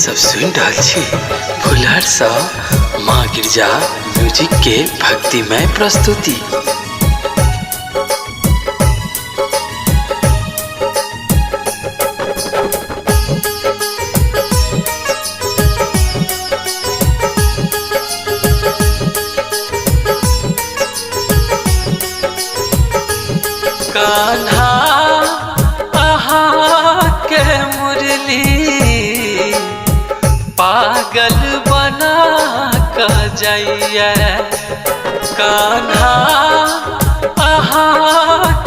सब सुन रहल छी भुलहर सा माँ गिरजा म्यूजिक के भक्तिमय प्रस्तुति। कान्हा आहा के मुरली पागल बना क जाइए। कान्हा आहा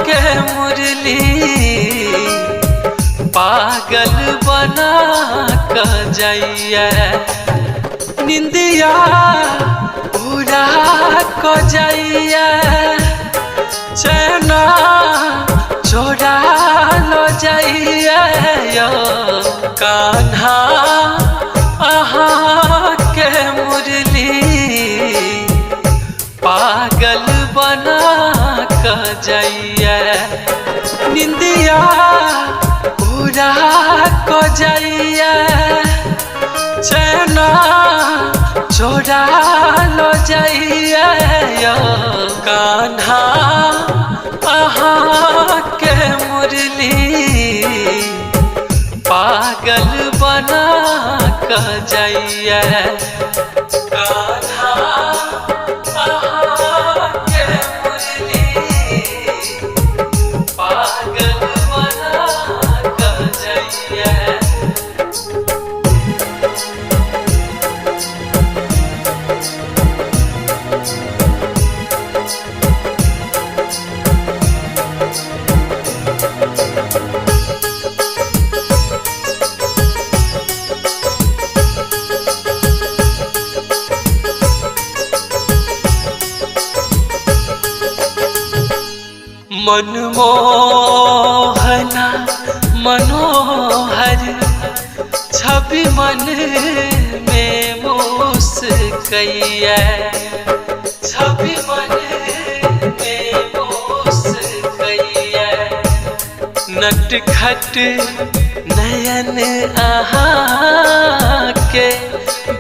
के मुरली पागल बना क जाइए। निंदिया उड़ा क जाइए, चैना छोड़ा लो जाइए। कान्हा आहा के मुरली पागल बना क जाइए। निंदिया उड़ा क जाइए, चैना छोड़ा लो जाइए। कान्हा आहा के मुरली पागल बना क जाइए। कान्हा आहा के मुरली पागल बना क जाइए। मनमोहना मनोहर छवि मन में मुस्कैया। छवि मन में मुस्कैया। नटखट नयन आहा के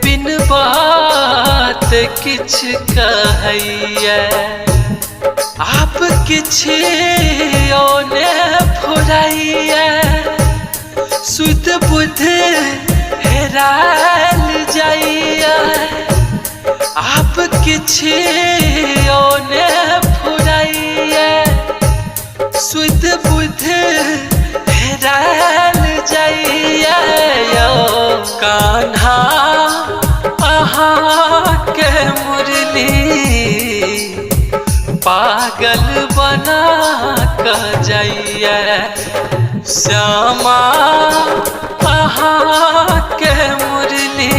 बिन बात किछ कहैया। आप किछि ओने फुराइया, सुध बुध हेराल जाइया। आप किछि ओने फुराइया, सुध बुध हेराल जाइया। कान्हा आहा के मुरली पागल बना क जाइए। श्यामा आहा के मुरली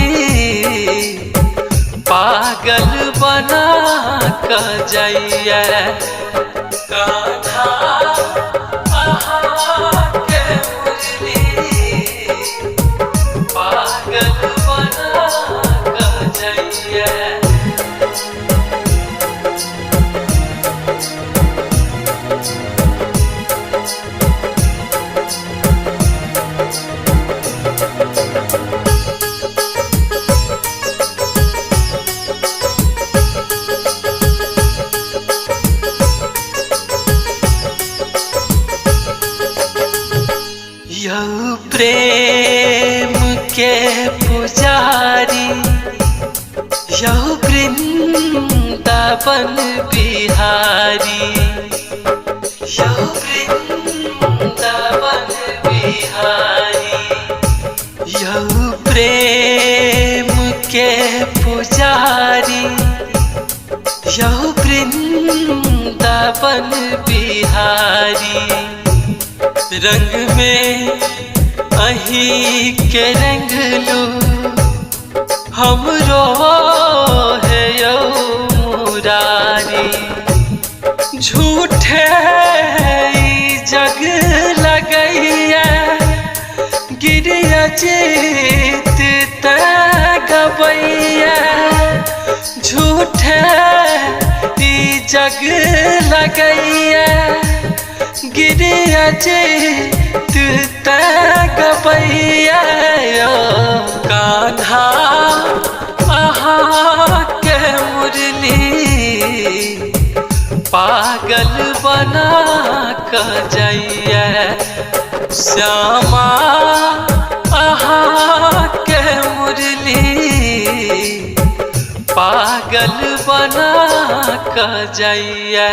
पागल बना क जाइए। कान्हा आहा के मुरली पागल बना क जाइए। यह प्रेम के पुजारी, यह वृंदावन बिहारी। यह वृंदावन बिहारी, यह प्रेम के पुजारी, यह वृंदावन बिहारी। रंग में अही के रंग लो हमरो है यो मुरारी। झूठे जग लगैया, गिरिया जीत त गवैया। झूठे जग लगैया, गिरिया जीत त गवैया। कान्हा अहाँ के मुरली पागल बना क जाइए श्यामा अहाँ के मुरली पागल बना क जाइए।